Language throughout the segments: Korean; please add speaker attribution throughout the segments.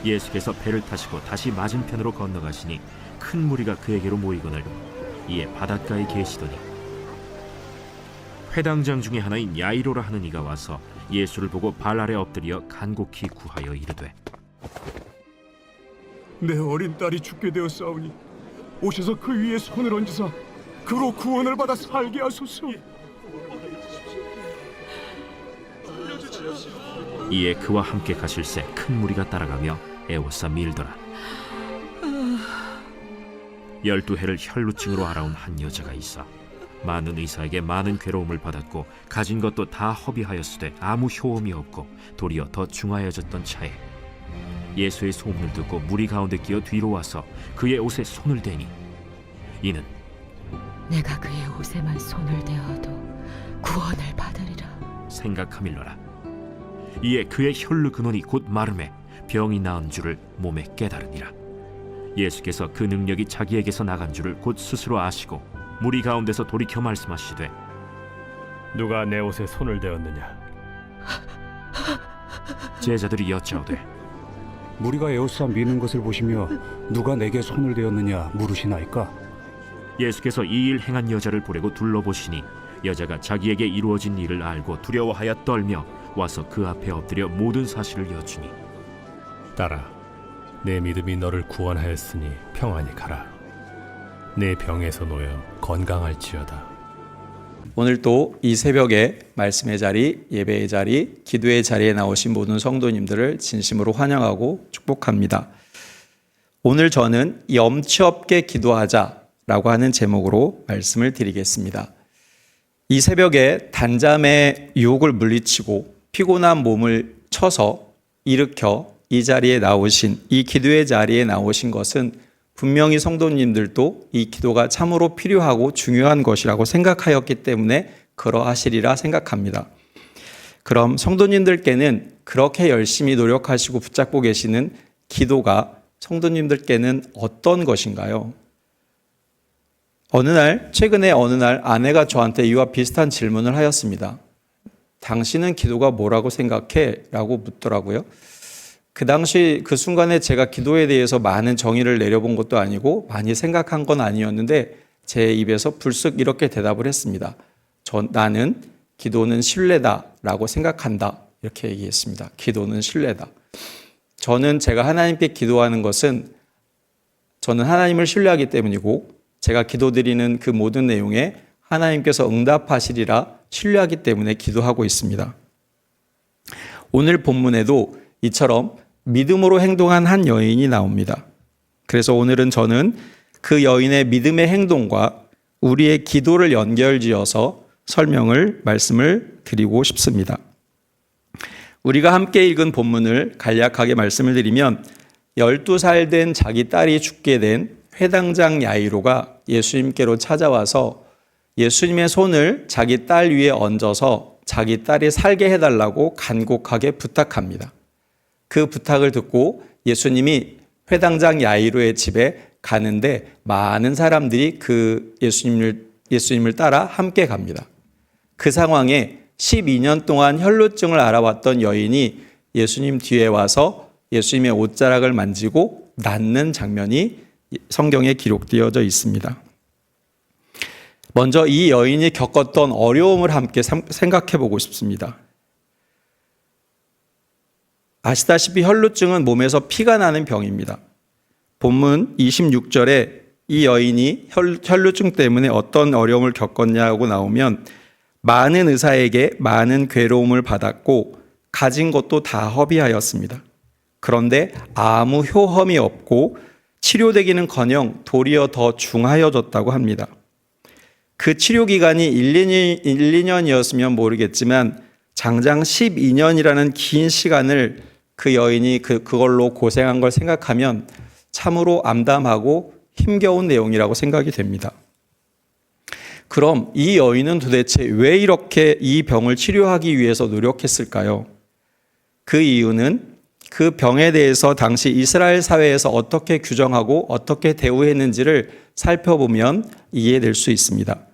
Speaker 1: 예수께서 배를 타시고 다시 맞은편으로 건너가시니 큰 무리가 그에게로 모이거늘 이에 바닷가에 계시더니 회당장 중에 하나인 야이로라 하는 이가 와서 예수를 보고 발 아래 엎드려 간곡히 구하여 이르되
Speaker 2: 내 어린 딸이 죽게 되었사오니 오셔서 그 위에 손을 얹으사 그로 구원을 받아 살게 하소서.
Speaker 1: 이에 그와 함께 가실새 큰 무리가 따라가며 애워싸 밀더라. 12해를 혈루증으로 앓아온 한 여자가 있어 많은 의사에게 많은 괴로움을 받았고 가진 것도 다 허비하였으되 아무 효험이 없고 도리어 더 중하여졌던 차에 예수의 소문을 듣고 무리 가운데 끼어 뒤로 와서 그의 옷에 손을 대니 이는
Speaker 3: 내가 그의 옷에만 손을 대어도 구원을 받으리라
Speaker 1: 생각하밀러라. 이에 그의 혈루 근원이 곧 마름에 병이 나은 줄을 몸에 깨달으니라. 예수께서 그 능력이 자기에게서 나간 줄을 곧 스스로 아시고 무리 가운데서 돌이켜 말씀하시되
Speaker 4: 누가 내 옷에 손을 대었느냐?
Speaker 1: 제자들이 여짜오되
Speaker 5: 무리가 에워싸 미는 것을 보시며 누가 내게 손을 대었느냐 물으시나이까?
Speaker 1: 예수께서 이 일 행한 여자를 보려고 둘러보시니 여자가 자기에게 이루어진 일을 알고 두려워하여 떨며 와서 그 앞에 엎드려 모든 사실을 여쭈니
Speaker 4: 딸아, 내 믿음이 너를 구원하였으니 평안히 가라. 내 병에서 놓여 건강할지어다.
Speaker 6: 오늘도 이 새벽에 말씀의 자리, 예배의 자리, 기도의 자리에 나오신 모든 성도님들을 진심으로 환영하고 축복합니다. 오늘 저는 염치 없게 기도하자라고 하는 제목으로 말씀을 드리겠습니다. 이 새벽에 단잠의 유혹을 물리치고 피곤한 몸을 쳐서 일으켜 이 자리에 나오신, 이 기도의 자리에 나오신 것은 분명히 성도님들도 이 기도가 참으로 필요하고 중요한 것이라고 생각하였기 때문에 그러하시리라 생각합니다. 그럼 성도님들께는 그렇게 열심히 노력하시고 붙잡고 계시는 기도가 성도님들께는 어떤 것인가요? 최근에 어느 날 아내가 저한테 이와 비슷한 질문을 하였습니다. 당신은 기도가 뭐라고 생각해? 라고 묻더라고요. 그 당시 그 순간에 제가 기도에 대해서 많은 정의를 내려본 것도 아니고 많이 생각한 건 아니었는데 제 입에서 불쑥 이렇게 대답을 했습니다. 나는 기도는 신뢰다 라고 생각한다. 이렇게 얘기했습니다. 기도는 신뢰다. 저는 제가 하나님께 기도하는 것은 저는 하나님을 신뢰하기 때문이고 제가 기도드리는 그 모든 내용에 하나님께서 응답하시리라 신뢰하기 때문에 기도하고 있습니다. 오늘 본문에도 이처럼 믿음으로 행동한 한 여인이 나옵니다. 그래서 오늘은 저는 그 여인의 믿음의 행동과 우리의 기도를 연결지어서 말씀을 드리고 싶습니다. 우리가 함께 읽은 본문을 간략하게 말씀을 드리면 12살 된 자기 딸이 죽게 된 회당장 야이로가 예수님께로 찾아와서 예수님의 손을 자기 딸 위에 얹어서 자기 딸이 살게 해달라고 간곡하게 부탁합니다. 그 부탁을 듣고 예수님이 회당장 야이로의 집에 가는데 많은 사람들이 그 예수님을 따라 함께 갑니다. 그 상황에 12년 동안 혈루증을 앓아왔던 여인이 예수님 뒤에 와서 예수님의 옷자락을 만지고 낫는 장면이 성경에 기록되어져 있습니다. 먼저 이 여인이 겪었던 어려움을 함께 생각해 보고 싶습니다. 아시다시피 혈루증은 몸에서 피가 나는 병입니다. 본문 26절에 이 여인이 혈루증 때문에 어떤 어려움을 겪었냐고 나오면 많은 의사에게 많은 괴로움을 받았고 가진 것도 다 허비하였습니다. 그런데 아무 효험이 없고 치료되기는 커녕 도리어 더 중하여졌다고 합니다. 그 치료 기간이 1, 2년이었으면 모르겠지만 장장 12년이라는 긴 시간을 그 여인이 그걸로 고생한 걸 생각하면 참으로 암담하고 힘겨운 내용이라고 생각이 됩니다. 그럼 이 여인은 도대체 왜 이렇게 이 병을 치료하기 위해서 노력했을까요? 그 이유는 그 병에 대해서 당시 이스라엘 사회에서 어떻게 규정하고 어떻게 대우했는지를 살펴보면 이해될 수 있습니다.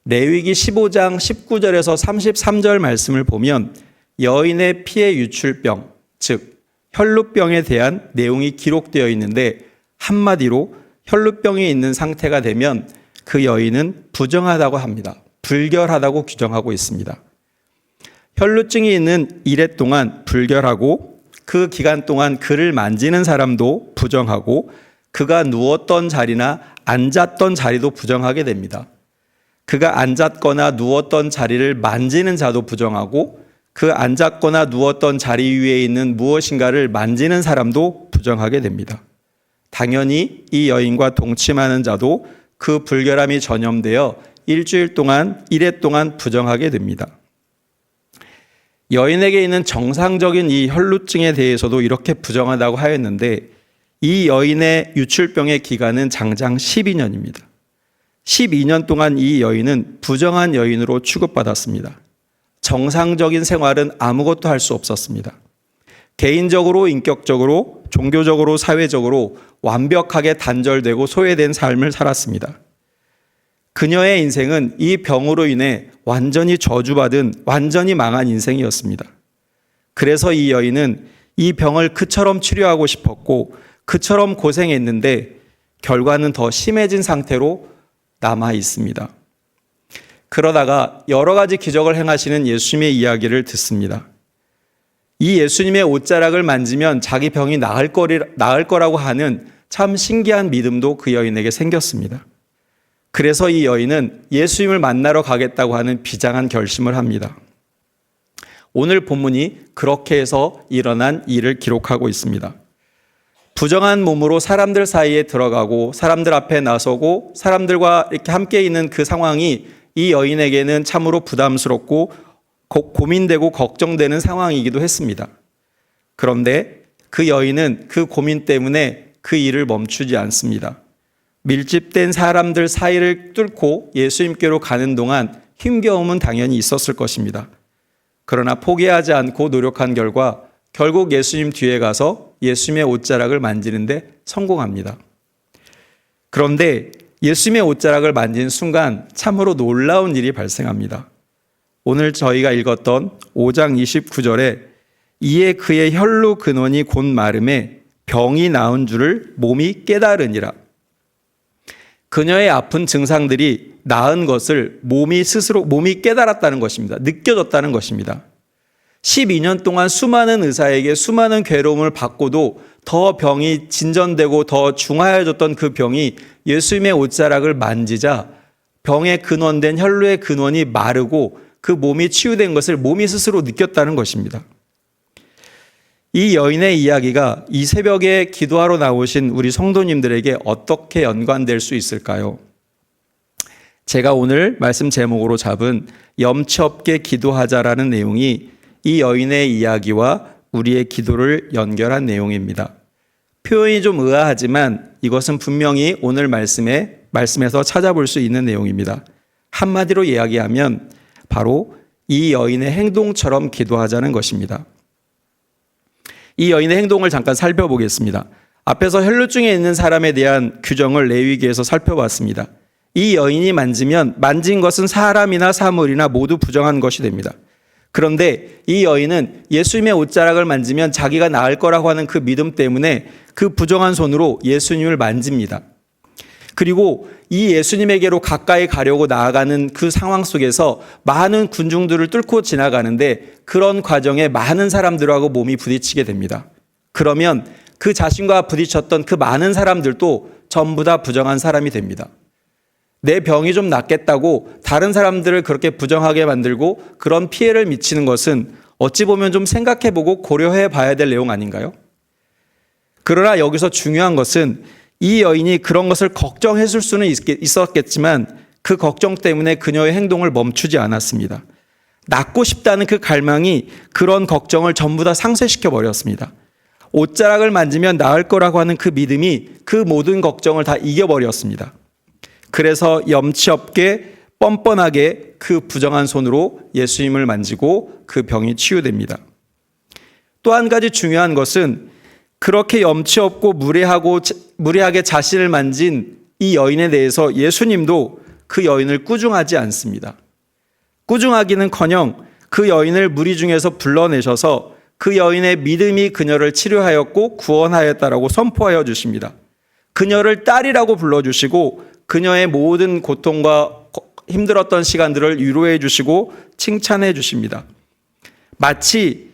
Speaker 6: 레위기 15장 19절에서 33절 말씀을 보면 여인의 피의 유출병, 즉 혈루병에 대한 내용이 기록되어 있는데 한마디로 혈루병이 있는 상태가 되면 그 여인은 부정하다고 합니다. 불결하다고 규정하고 있습니다. 혈루증이 있는 이래 동안 불결하고 그 기간 동안 그를 만지는 사람도 부정하고 그가 누웠던 자리나 앉았던 자리도 부정하게 됩니다. 그가 앉았거나 누웠던 자리를 만지는 자도 부정하고 그 앉았거나 누웠던 자리 위에 있는 무엇인가를 만지는 사람도 부정하게 됩니다. 당연히 이 여인과 동침하는 자도 그 불결함이 전염되어 일주일 동안, 이래 동안 부정하게 됩니다. 여인에게 있는 정상적인 이 혈루증에 대해서도 이렇게 부정하다고 하였는데 이 여인의 유출병의 기간은 장장 12년입니다. 12년 동안 이 여인은 부정한 여인으로 취급받았습니다. 정상적인 생활은 아무것도 할 수 없었습니다. 개인적으로, 인격적으로, 종교적으로, 사회적으로 완벽하게 단절되고 소외된 삶을 살았습니다. 그녀의 인생은 이 병으로 인해 완전히 저주받은, 완전히 망한 인생이었습니다. 그래서 이 여인은 이 병을 그처럼 치료하고 싶었고 그처럼 고생했는데 결과는 더 심해진 상태로 남아 있습니다. 그러다가 여러 가지 기적을 행하시는 예수님의 이야기를 듣습니다. 이 예수님의 옷자락을 만지면 자기 병이 나을 거라고 하는 참 신기한 믿음도 그 여인에게 생겼습니다. 그래서 이 여인은 예수님을 만나러 가겠다고 하는 비장한 결심을 합니다. 오늘 본문이 그렇게 해서 일어난 일을 기록하고 있습니다. 부정한 몸으로 사람들 사이에 들어가고 사람들 앞에 나서고 사람들과 이렇게 함께 있는 그 상황이 이 여인에게는 참으로 부담스럽고 고민되고 걱정되는 상황이기도 했습니다. 그런데 그 여인은 그 고민 때문에 그 일을 멈추지 않습니다. 밀집된 사람들 사이를 뚫고 예수님께로 가는 동안 힘겨움은 당연히 있었을 것입니다. 그러나 포기하지 않고 노력한 결과 결국 예수님 뒤에 가서 예수님의 옷자락을 만지는데 성공합니다. 그런데 예수님의 옷자락을 만진 순간 참으로 놀라운 일이 발생합니다. 오늘 저희가 읽었던 5장 29절에 이에 그의 혈루 근원이 곧 마름에 병이 나은 줄을 몸이 깨달으니라. 그녀의 아픈 증상들이 나은 것을 몸이 깨달았다는 것입니다. 느껴졌다는 것입니다. 12년 동안 수많은 의사에게 수많은 괴로움을 받고도 더 병이 진전되고 더 중하여졌던 그 병이 예수님의 옷자락을 만지자 병의 근원된 혈루의 근원이 마르고 그 몸이 치유된 것을 몸이 스스로 느꼈다는 것입니다. 이 여인의 이야기가 이 새벽에 기도하러 나오신 우리 성도님들에게 어떻게 연관될 수 있을까요? 제가 오늘 말씀 제목으로 잡은 염치 없게 기도하자라는 내용이 이 여인의 이야기와 우리의 기도를 연결한 내용입니다. 표현이 좀 의아하지만 이것은 분명히 오늘 말씀에서 찾아볼 수 있는 내용입니다. 한마디로 이야기하면 바로 이 여인의 행동처럼 기도하자는 것입니다. 이 여인의 행동을 잠깐 살펴보겠습니다. 앞에서 혈루증에 있는 사람에 대한 규정을 레위기에서 살펴봤습니다. 이 여인이 만진 것은 사람이나 사물이나 모두 부정한 것이 됩니다. 그런데 이 여인은 예수님의 옷자락을 만지면 자기가 나을 거라고 하는 그 믿음 때문에 그 부정한 손으로 예수님을 만집니다. 그리고 이 예수님에게로 가까이 가려고 나아가는 그 상황 속에서 많은 군중들을 뚫고 지나가는데 그런 과정에 많은 사람들하고 몸이 부딪히게 됩니다. 그러면 그 자신과 부딪혔던 그 많은 사람들도 전부 다 부정한 사람이 됩니다. 내 병이 좀 낫겠다고 다른 사람들을 그렇게 부정하게 만들고 그런 피해를 미치는 것은 어찌 보면 좀 생각해보고 고려해 봐야 될 내용 아닌가요? 그러나 여기서 중요한 것은 이 여인이 그런 것을 걱정했을 수는 있었겠지만 그 걱정 때문에 그녀의 행동을 멈추지 않았습니다. 낫고 싶다는 그 갈망이 그런 걱정을 전부 다 상쇄시켜 버렸습니다. 옷자락을 만지면 나을 거라고 하는 그 믿음이 그 모든 걱정을 다 이겨버렸습니다. 그래서 염치 없게 뻔뻔하게 그 부정한 손으로 예수님을 만지고 그 병이 치유됩니다. 또 한 가지 중요한 것은 그렇게 염치 없고 무례하게 자신을 만진 이 여인에 대해서 예수님도 그 여인을 꾸중하지 않습니다. 꾸중하기는커녕 그 여인을 무리 중에서 불러내셔서 그 여인의 믿음이 그녀를 치료하였고 구원하였다라고 선포하여 주십니다. 그녀를 딸이라고 불러주시고 그녀의 모든 고통과 힘들었던 시간들을 위로해 주시고 칭찬해 주십니다. 마치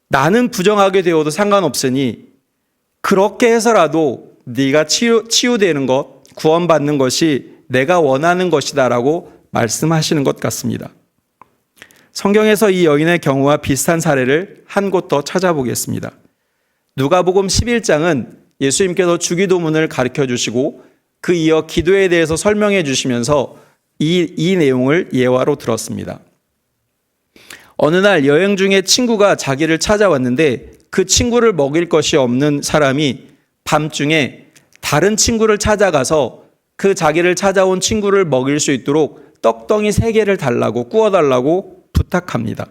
Speaker 6: 나는 부정하게 되어도 상관없으니 그렇게 해서라도 네가 치유되는 것, 구원받는 것이 내가 원하는 것이다라고 말씀하시는 것 같습니다. 성경에서 이 여인의 경우와 비슷한 사례를 한 곳 더 찾아보겠습니다. 누가복음 11장은 예수님께서 주기도문을 가르쳐 주시고 그 이어 기도에 대해서 설명해 주시면서 이 내용을 예화로 들었습니다. 어느 날 여행 중에 친구가 자기를 찾아왔는데 그 친구를 먹일 것이 없는 사람이 밤중에 다른 친구를 찾아가서 그 자기를 찾아온 친구를 먹일 수 있도록 떡덩이 3개를 달라고 구워달라고 부탁합니다.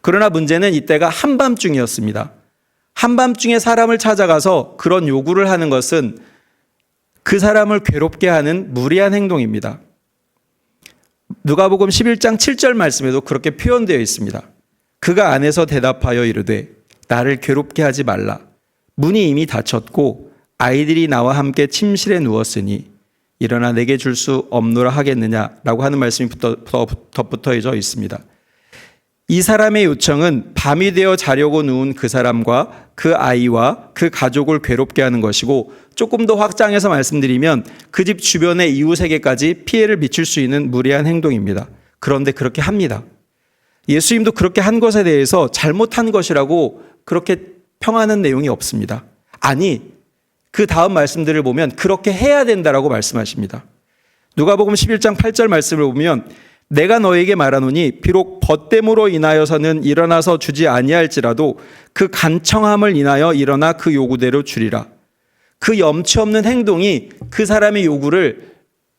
Speaker 6: 그러나 문제는 이때가 한밤중이었습니다. 한밤중에 사람을 찾아가서 그런 요구를 하는 것은 그 사람을 괴롭게 하는 무리한 행동입니다. 누가복음 11장 7절 말씀에도 그렇게 표현되어 있습니다. 그가 안에서 대답하여 이르되 나를 괴롭게 하지 말라. 문이 이미 닫혔고 아이들이 나와 함께 침실에 누웠으니 일어나 내게 줄 수 없노라 하겠느냐라고 하는 말씀이 덧붙어져 있습니다. 이 사람의 요청은 밤이 되어 자려고 누운 그 사람과 그 아이와 그 가족을 괴롭게 하는 것이고 조금 더 확장해서 말씀드리면 그 집 주변의 이웃에게까지 피해를 미칠 수 있는 무리한 행동입니다. 그런데 그렇게 합니다. 예수님도 그렇게 한 것에 대해서 잘못한 것이라고 그렇게 평하는 내용이 없습니다. 아니, 그 다음 말씀들을 보면 그렇게 해야 된다라고 말씀하십니다. 누가복음 11장 8절 말씀을 보면 내가 너에게 말하노니 비록 벗됨으로 인하여서는 일어나서 주지 아니할지라도 그 간청함을 인하여 일어나 그 요구대로 주리라. 그 염치 없는 행동이 그 사람의 요구를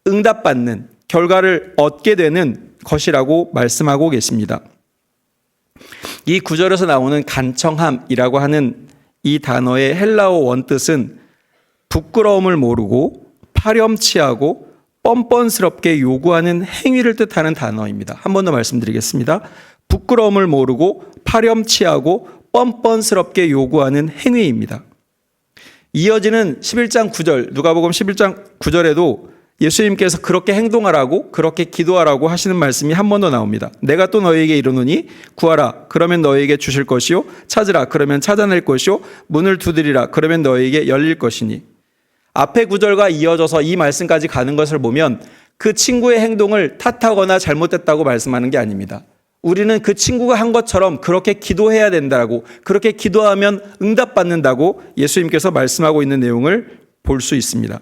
Speaker 6: 응답받는 결과를 얻게 되는 것이라고 말씀하고 계십니다. 이 구절에서 나오는 간청함이라고 하는 이 단어의 헬라어 원뜻은 부끄러움을 모르고 파렴치하고 뻔뻔스럽게 요구하는 행위를 뜻하는 단어입니다. 한 번 더 말씀드리겠습니다. 부끄러움을 모르고 파렴치하고 뻔뻔스럽게 요구하는 행위입니다. 이어지는 11장 9절, 누가복음 11장 9절에도 예수님께서 그렇게 행동하라고 그렇게 기도하라고 하시는 말씀이 한 번 더 나옵니다. 내가 또 너희에게 이르노니 구하라 그러면 너희에게 주실 것이요 찾으라 그러면 찾아낼 것이요 문을 두드리라 그러면 너희에게 열릴 것이니. 앞에 구절과 이어져서 이 말씀까지 가는 것을 보면 그 친구의 행동을 탓하거나 잘못됐다고 말씀하는 게 아닙니다. 우리는 그 친구가 한 것처럼 그렇게 기도해야 된다고, 그렇게 기도하면 응답받는다고 예수님께서 말씀하고 있는 내용을 볼 수 있습니다.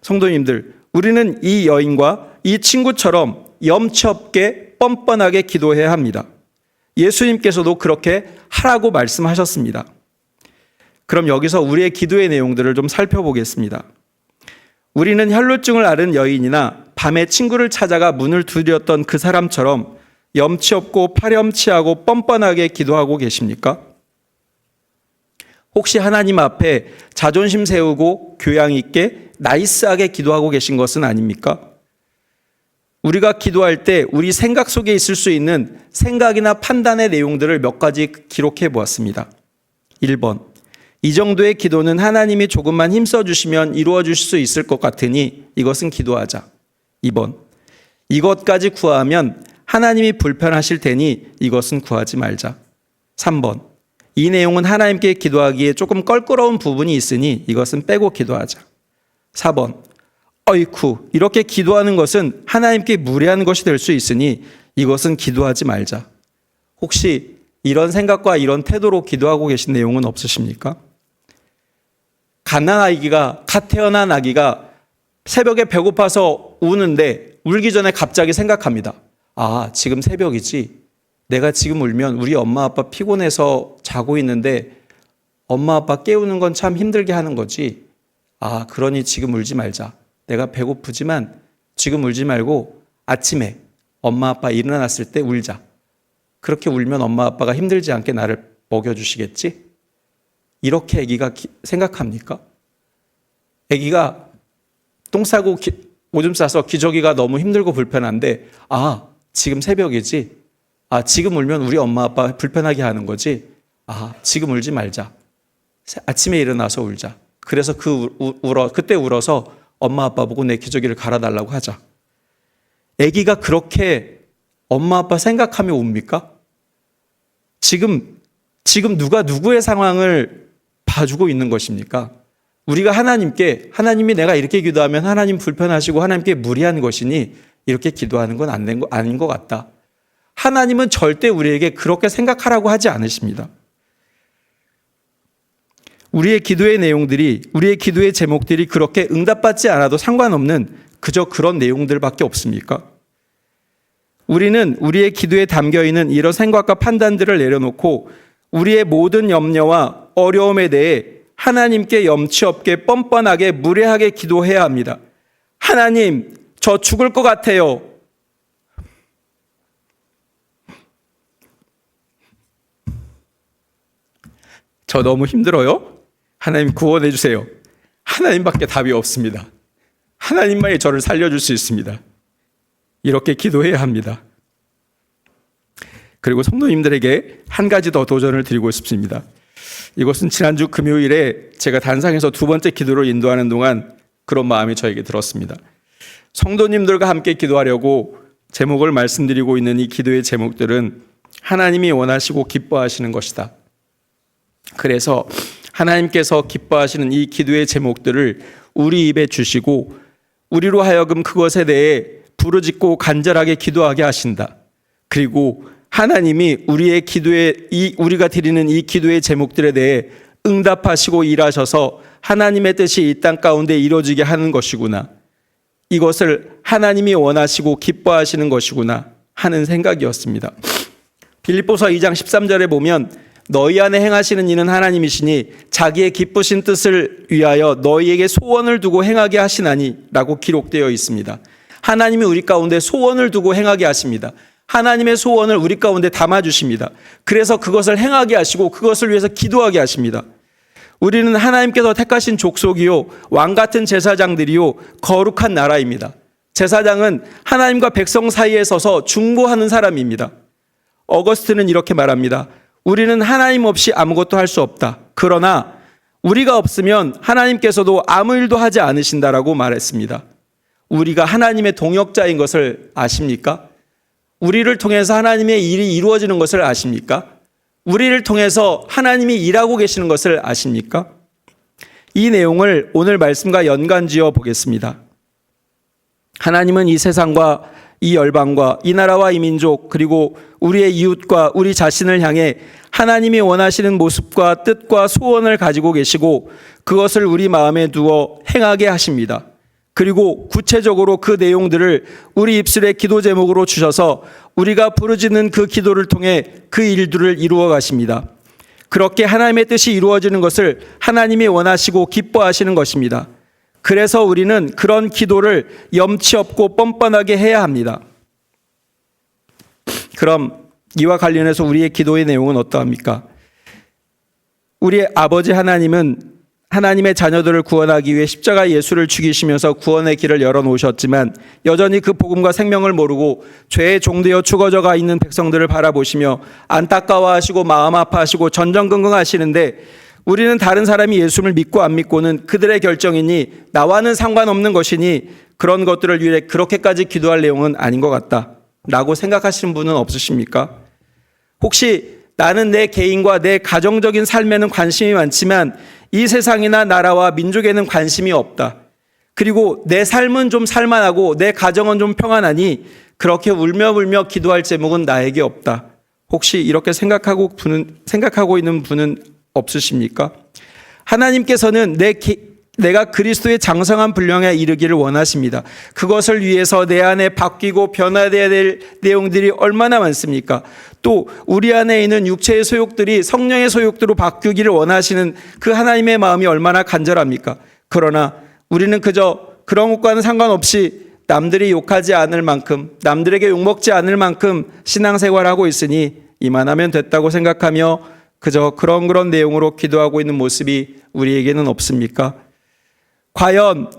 Speaker 6: 성도님들, 우리는 이 여인과 이 친구처럼 염치 없게 뻔뻔하게 기도해야 합니다. 예수님께서도 그렇게 하라고 말씀하셨습니다. 그럼 여기서 우리의 기도의 내용들을 좀 살펴보겠습니다. 우리는 혈루증을 앓은 여인이나 밤에 친구를 찾아가 문을 두드렸던 그 사람처럼 염치 없고 파렴치하고 뻔뻔하게 기도하고 계십니까? 혹시 하나님 앞에 자존심 세우고 교양 있게 나이스하게 기도하고 계신 것은 아닙니까? 우리가 기도할 때 우리 생각 속에 있을 수 있는 생각이나 판단의 내용들을 몇 가지 기록해 보았습니다. 1번, 이 정도의 기도는 하나님이 조금만 힘써 주시면 이루어 주실 수 있을 것 같으니 이것은 기도하자. 2번, 이것까지 구하면 하나님이 불편하실 테니 이것은 구하지 말자. 3번, 이 내용은 하나님께 기도하기에 조금 껄끄러운 부분이 있으니 이것은 빼고 기도하자. 4번, 어이쿠, 이렇게 기도하는 것은 하나님께 무례한 것이 될 수 있으니 이것은 기도하지 말자. 혹시 이런 생각과 이런 태도로 기도하고 계신 내용은 없으십니까? 갓난아기가, 갓 태어난 아기가 새벽에 배고파서 우는데 울기 전에 갑자기 생각합니다. 아, 지금 새벽이지. 내가 지금 울면 우리 엄마 아빠 피곤해서 자고 있는데 엄마 아빠 깨우는 건 참 힘들게 하는 거지. 아, 그러니 지금 울지 말자. 내가 배고프지만 지금 울지 말고 아침에 엄마 아빠 일어났을 때 울자. 그렇게 울면 엄마 아빠가 힘들지 않게 나를 먹여주시겠지? 이렇게 아기가 생각합니까? 아기가 똥 싸고 오줌 싸서 기저귀가 너무 힘들고 불편한데 아, 지금 새벽이지? 아, 지금 울면 우리 엄마 아빠 불편하게 하는 거지? 아, 지금 울지 말자. 아침에 일어나서 울자. 그래서 그때 울어서 엄마 아빠 보고 내 기저귀를 갈아달라고 하자. 아기가 그렇게 엄마 아빠 생각하며 웁니까? 지금 누가 누구의 상황을 봐주고 있는 것입니까? 우리가 하나님이 내가 이렇게 기도하면 하나님 불편하시고 하나님께 무리한 것이니 이렇게 기도하는 건 아닌 것 같다. 하나님은 절대 우리에게 그렇게 생각하라고 하지 않으십니다. 우리의 기도의 내용들이, 우리의 기도의 제목들이 그렇게 응답받지 않아도 상관없는 그저 그런 내용들밖에 없습니까? 우리는 우리의 기도에 담겨있는 이런 생각과 판단들을 내려놓고 우리의 모든 염려와 어려움에 대해 하나님께 염치 없게 뻔뻔하게 무례하게 기도해야 합니다. 하나님, 저 죽을 것 같아요. 저 너무 힘들어요. 하나님 구원해 주세요. 하나님밖에 답이 없습니다. 하나님만이 저를 살려줄 수 있습니다. 이렇게 기도해야 합니다. 그리고 성도님들에게 한 가지 더 도전을 드리고 싶습니다. 이것은 지난주 금요일에 제가 단상에서 두 번째 기도를 인도하는 동안 그런 마음이 저에게 들었습니다. 성도님들과 함께 기도하려고 제목을 말씀드리고 있는 이 기도의 제목들은 하나님이 원하시고 기뻐하시는 것이다. 그래서 하나님께서 기뻐하시는 이 기도의 제목들을 우리 입에 주시고 우리로 하여금 그것에 대해 부르짖고 간절하게 기도하게 하신다. 그리고 하나님이 우리가 드리는 이 기도의 제목들에 대해 응답하시고 일하셔서 하나님의 뜻이 이 땅 가운데 이루어지게 하는 것이구나. 이것을 하나님이 원하시고 기뻐하시는 것이구나 하는 생각이었습니다. 빌립보서 2장 13절에 보면 너희 안에 행하시는 이는 하나님이시니 자기의 기쁘신 뜻을 위하여 너희에게 소원을 두고 행하게 하시나니 라고 기록되어 있습니다. 하나님이 우리 가운데 소원을 두고 행하게 하십니다. 하나님의 소원을 우리 가운데 담아주십니다. 그래서 그것을 행하게 하시고 그것을 위해서 기도하게 하십니다. 우리는 하나님께서 택하신 족속이요 왕 같은 제사장들이요 거룩한 나라입니다. 제사장은 하나님과 백성 사이에 서서 중보하는 사람입니다. 어거스틴은 이렇게 말합니다. 우리는 하나님 없이 아무것도 할 수 없다. 그러나 우리가 없으면 하나님께서도 아무 일도 하지 않으신다라고 말했습니다. 우리가 하나님의 동역자인 것을 아십니까? 우리를 통해서 하나님의 일이 이루어지는 것을 아십니까? 우리를 통해서 하나님이 일하고 계시는 것을 아십니까? 이 내용을 오늘 말씀과 연관지어 보겠습니다. 하나님은 이 세상과 이 열방과 이 나라와 이 민족 그리고 우리의 이웃과 우리 자신을 향해 하나님이 원하시는 모습과 뜻과 소원을 가지고 계시고 그것을 우리 마음에 두어 행하게 하십니다. 그리고 구체적으로 그 내용들을 우리 입술의 기도 제목으로 주셔서 우리가 부르짖는 그 기도를 통해 그 일들을 이루어 가십니다. 그렇게 하나님의 뜻이 이루어지는 것을 하나님이 원하시고 기뻐하시는 것입니다. 그래서 우리는 그런 기도를 염치 없고 뻔뻔하게 해야 합니다. 그럼 이와 관련해서 우리의 기도의 내용은 어떠합니까? 우리의 아버지 하나님은 하나님의 자녀들을 구원하기 위해 십자가 예수를 죽이시면서 구원의 길을 열어놓으셨지만 여전히 그 복음과 생명을 모르고 죄의 종되어 죽어져가 있는 백성들을 바라보시며 안타까워하시고 마음 아파하시고 전전긍긍하시는데 우리는 다른 사람이 예수를 믿고 안 믿고는 그들의 결정이니 나와는 상관없는 것이니 그런 것들을 위해 그렇게까지 기도할 내용은 아닌 것 같다 라고 생각하시는 분은 없으십니까? 혹시 나는 내 개인과 내 가정적인 삶에는 관심이 많지만 이 세상이나 나라와 민족에는 관심이 없다. 그리고 내 삶은 좀 살만하고 내 가정은 좀 평안하니 그렇게 울며 기도할 제목은 나에게 없다. 혹시 이렇게 생각하고 있는 분은 없으십니까? 하나님께서는 내가 그리스도의 장성한 분량에 이르기를 원하십니다. 그것을 위해서 내 안에 바뀌고 변화되어야 될 내용들이 얼마나 많습니까? 또 우리 안에 있는 육체의 소욕들이 성령의 소욕들로 바뀌기를 원하시는 그 하나님의 마음이 얼마나 간절합니까? 그러나 우리는 그저 그런 것과는 상관없이 남들이 욕하지 않을 만큼 남들에게 욕먹지 않을 만큼 신앙생활을 하고 있으니 이만하면 됐다고 생각하며 그저 그런 내용으로 기도하고 있는 모습이 우리에게는 없습니까? 과연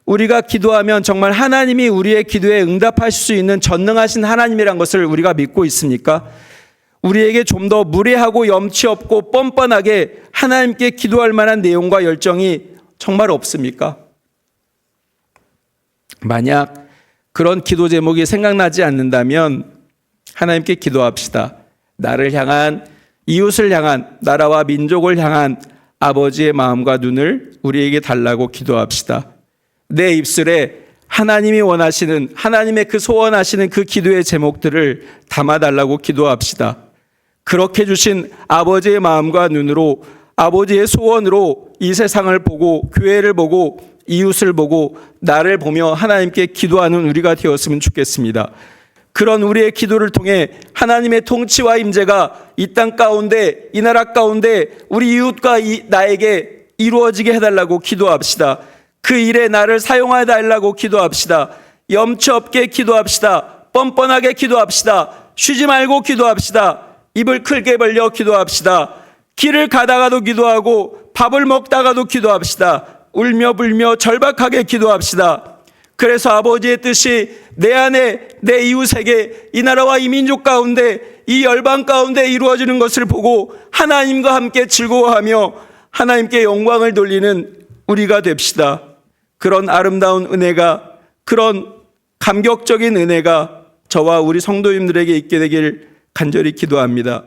Speaker 6: 우리가 기도하면 정말 하나님이 우리의 기도에 응답하실 수 있는 전능하신 하나님이란 것을 우리가 믿고 있습니까? 우리에게 좀 더 무례하고 염치 없고 뻔뻔하게 하나님께 기도할 만한 내용과 열정이 정말 없습니까? 만약 그런 기도 제목이 생각나지 않는다면 하나님께 기도합시다. 나를 향한, 이웃을 향한, 나라와 민족을 향한 아버지의 마음과 눈을 우리에게 달라고 기도합시다. 내 입술에 하나님이 원하시는, 하나님의 그 소원하시는 그 기도의 제목들을 담아달라고 기도합시다. 그렇게 주신 아버지의 마음과 눈으로, 아버지의 소원으로 이 세상을 보고, 교회를 보고, 이웃을 보고, 나를 보며 하나님께 기도하는 우리가 되었으면 좋겠습니다. 그런 우리의 기도를 통해 하나님의 통치와 임재가 이 땅 가운데, 이 나라 가운데 우리 이웃과 나에게 이루어지게 해달라고 기도합시다. 그 일에 나를 사용하여 달라고 기도합시다. 염치 없게 기도합시다. 뻔뻔하게 기도합시다. 쉬지 말고 기도합시다. 입을 크게 벌려 기도합시다. 길을 가다가도 기도하고 밥을 먹다가도 기도합시다. 울며 불며 절박하게 기도합시다. 그래서 아버지의 뜻이 내 안에, 내 이웃에게, 이 나라와 이 민족 가운데, 이 열방 가운데 이루어지는 것을 보고 하나님과 함께 즐거워하며 하나님께 영광을 돌리는 우리가 됩시다. 그런 아름다운 은혜가, 그런 감격적인 은혜가 저와 우리 성도님들에게 있게 되길 간절히 기도합니다.